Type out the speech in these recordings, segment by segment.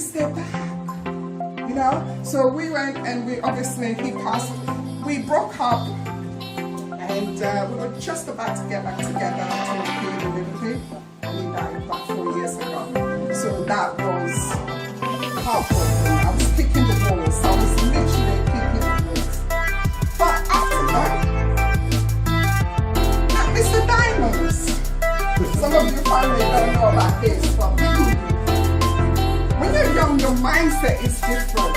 stay back. You know? So we went and he passed. We broke up and we were just about to get back together talking and everything. And he died about 4 years ago. So that was heartbroken. I was kicking the walls. I was literally kicking the walls. But after that, Mr. Diamonds. Some of you probably don't know about this, but when you're young, your mindset is different.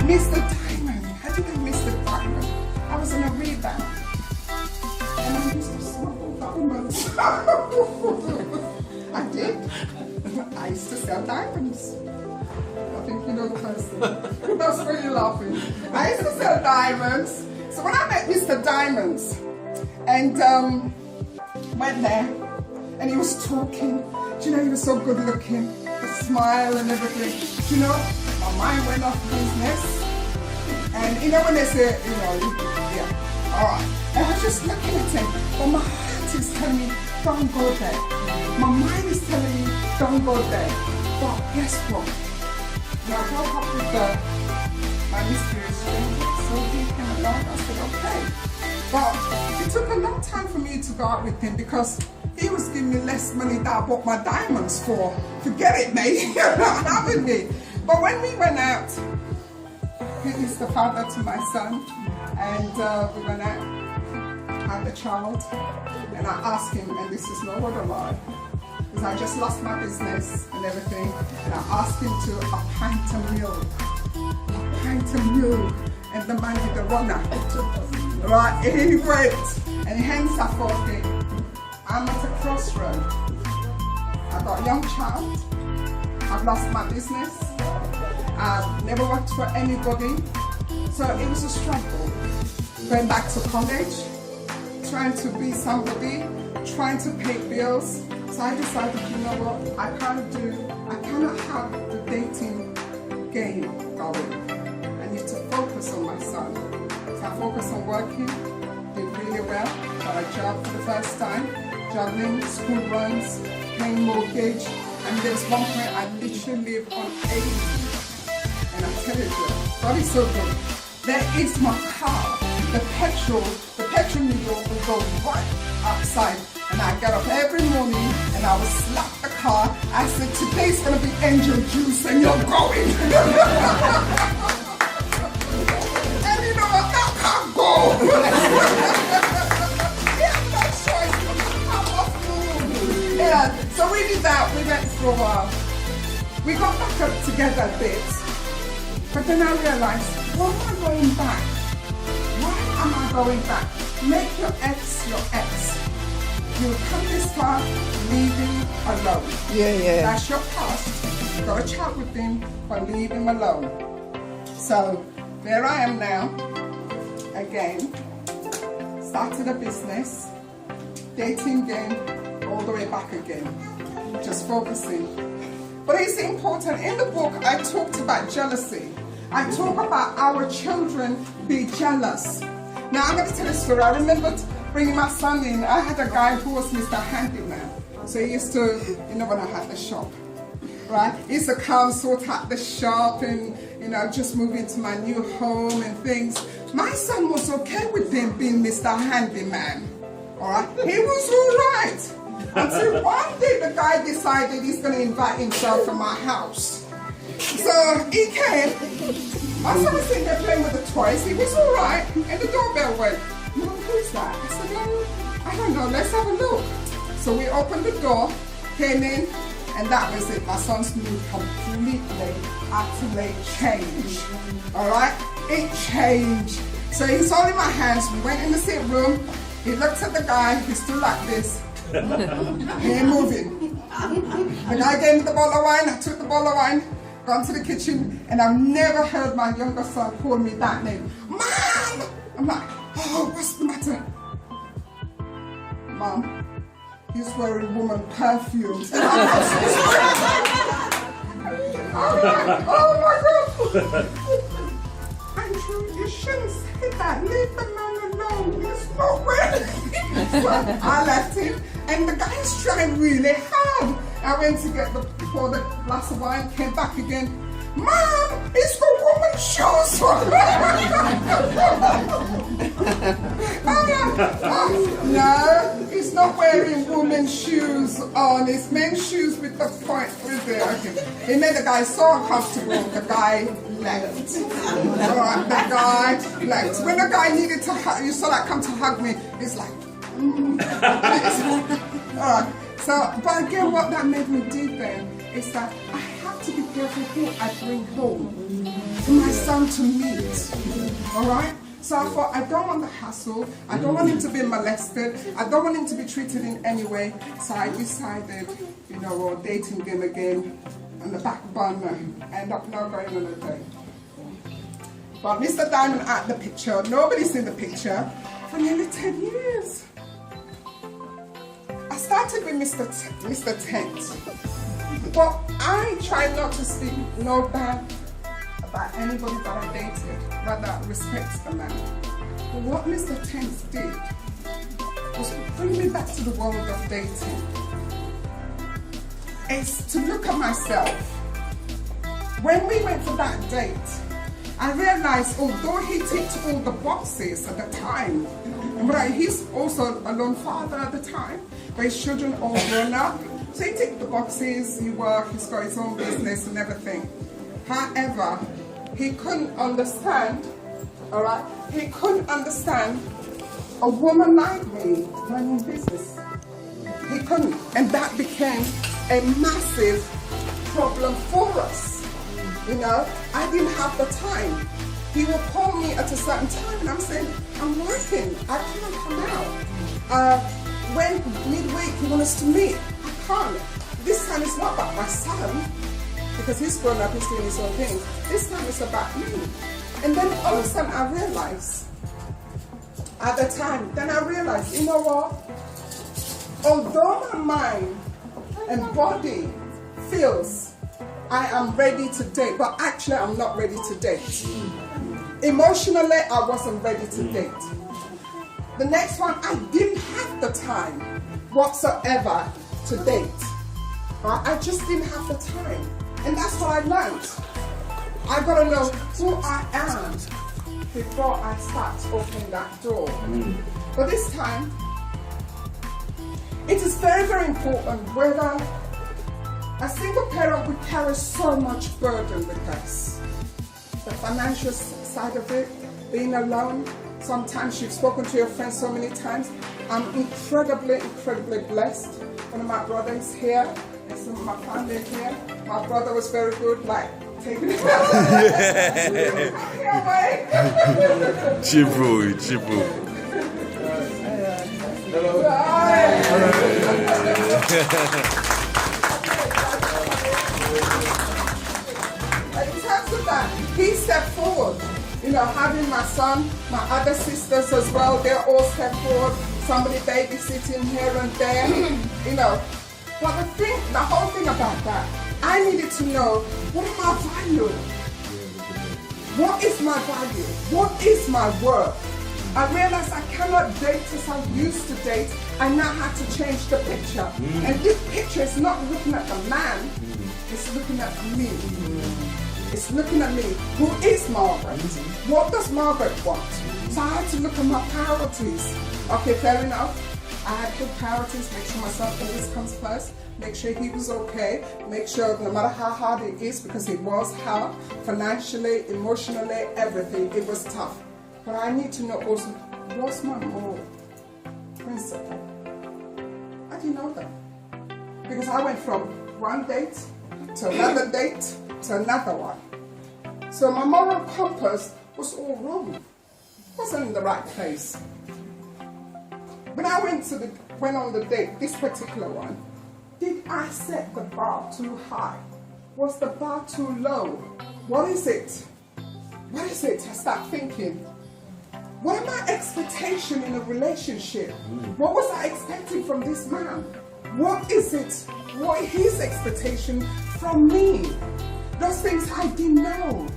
Mr. Diamond, how do you know Mr. Diamond? I was in a rebound, and I used to smuggle diamonds. I did. I used to sell diamonds. I think you know the person. That's why you're laughing. I used to sell diamonds. So when I met Mr. Diamonds, and went there, and he was talking. Do you know, he was so good looking, the smile and everything. Do you know, my mind went off business. And you know when they say, you know, yeah, all right. And I was just looking at him, but my heart is telling me, don't go there. My mind is telling me, don't go there. But guess what? When I broke up with my mysterious stranger, so he came along, I said, okay. But it took a long time for me to go out with him because he was giving me less money that I bought my diamonds for. Forget it, mate. You're not having me. But when we went out, he is the father to my son, and we went out, had a child, and I asked him, and this is no word of lie, because I just lost my business and everything, and I asked him to a pint of mule, and the man did the runner. Right, he went, and hence I thought, okay, I'm at a crossroad. I've got a young child, I've lost my business, I've never worked for anybody, so it was a struggle. Going back to college, trying to be somebody, trying to pay bills, so I decided, you know what, I cannot have the dating game going. I need to focus on my son. So I focused on working, did really well, got a job for the first time, juggling school runs, paying mortgage, and there's one point I literally lived on 80. And I tell you, God is so good. There is my car, the petrol needle will go right outside. And I get up every morning and I will slap the car. I said, today's gonna be angel juice and you're going. And you know what, that can't go. Yeah, so we did that, we went for a while. We got back up together a bit, but then I realized, why am I going back? Why am I going back? Make your ex your ex. You'll come this far, leave him alone. Yeah. That's your past. You've got to chat with him, but leave him alone. So, there I am now, again, started a business, dating game, all the way back again, just focusing. But it's important, in the book I talked about jealousy. I talk about our children be jealous. Now I'm going to tell a story. I remember bringing my son in. I had a guy who was Mr. Handyman. So he used to, you know, when I had the shop, right? He used to come sort out the shop and, you know, just move into my new home and things. My son was okay with him being Mr. Handyman, all right? He was all right. Until one day the guy decided he's going to invite himself to my house. So he came. My son was sitting there playing with the toys. He was all right. And the doorbell went, Mom, who's that? I said, I don't know. Let's have a look. So we opened the door, came in, and that was it. My son's mood completely, utterly changed. All right? It changed. So he's holding my hands. We went in the sitting room. He looked at the guy. He stood like this. He ain't moving. The guy gave me the bottle of wine. I took the bottle of wine, gone to the kitchen, and I've never heard my younger son call me that name. Mom! I'm like, oh, what's the matter? Mom, he's wearing woman perfume. I'm like, oh my God. Andrew, you shouldn't say that. Leave the man alone. He's not wearing. So I left him, and the guy is trying really hard. I went to get pour the glass of wine, came back again. Mom, it's got woman's shoes on. No, it's not wearing women's shoes on. It's men's shoes with the point with it. Okay. It made the guy so uncomfortable. The guy left. Alright, the guy left. When the guy needed to hug, you saw that come to hug me. It's like, Alright. So, but again, what that made me do then is that I have to be careful who I bring home to my son to meet. Alright? So I thought, I don't want the hassle, I don't want him to be molested, I don't want him to be treated in any way. So I decided, we're dating him again on the back burner, end up not going on a date. But Mr. Diamond at the picture, nobody's seen the picture for nearly 10 years. I started with Mr. Tent, but I try not to speak no bad about anybody that I dated, rather respects the man. But what Mr. Tent did was bring me back to the world of dating. It's to look at myself. When we went for that date, I realized although he ticked all the boxes at the time, but he's also a lone father at the time, but his children all grown up, so he ticked the boxes, he worked, he's got his own business and everything. However, he couldn't understand, alright, he couldn't understand a woman like me running business. He couldn't, and that became a massive problem for us. I didn't have the time. He would call me at a certain time and I'm saying, I'm working, I can't come out. When midweek he wants us to meet, I can't. This time it's not about my son, because he's grown up, he's doing his own thing. This time it's about me. And then all of a sudden I realized, at the time, you know what? Although my mind and body feels I am ready to date, but actually I'm not ready to date. Emotionally, I wasn't ready to date. The next one, I didn't have the time whatsoever to date. I just didn't have the time. And that's what I learned. I gotta know who I am before I start opening that door. But this time, it is very, very important whether a single parent would carry so much burden with us. The financial side of it, being alone. Sometimes you've spoken to your friends so many times. I'm incredibly, incredibly blessed. One of my brothers here, and some of my family here. My brother was very good, like taking it away. Chibu. In terms of that, he stepped forward. Having my son, my other sisters as well, they all stepped forward. Somebody babysitting here and there, But the whole thing about that, I needed to know, what am I value? What is my value? What is my worth? I realized I cannot date as I used to date. I now have to change the picture. And this picture is not looking at the man, it's looking at me. It's looking at me. Who is Margaret? What does Margaret want? So I had to look at my priorities. Okay, fair enough. I had good priorities. Make sure my son always comes first. Make sure he was okay. Make sure no matter how hard it is, because it was hard, financially, emotionally, everything, it was tough. But I need to know also, what's my moral principle? I didn't know that. Because I went from one date to another date to another one. So my moral compass was all wrong. Wasn't in the right place. When I went on the date, this particular one, did I set the bar too high? Was the bar too low? What is it? What is it? I start thinking. What are my expectations in a relationship? What was I expecting from this man? What is it? What is his expectation from me? Those things I didn't know.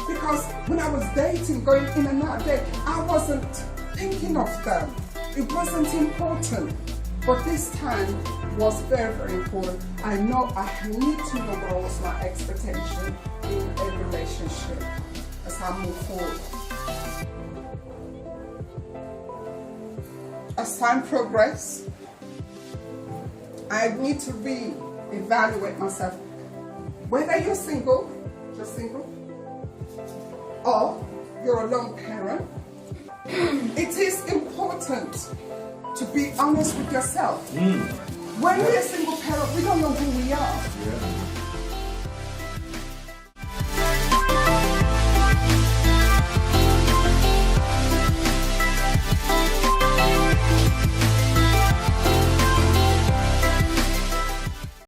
Because when I was dating, going in and out there, I wasn't thinking of them. It wasn't important. But this time was very, very important. I know I need to know what was my expectation in a relationship as I move forward. As time progresses, I need to re-evaluate myself. Whether you're single, or you're a lone parent, it is important to be honest with yourself. When we're a single parent, we don't know who we are.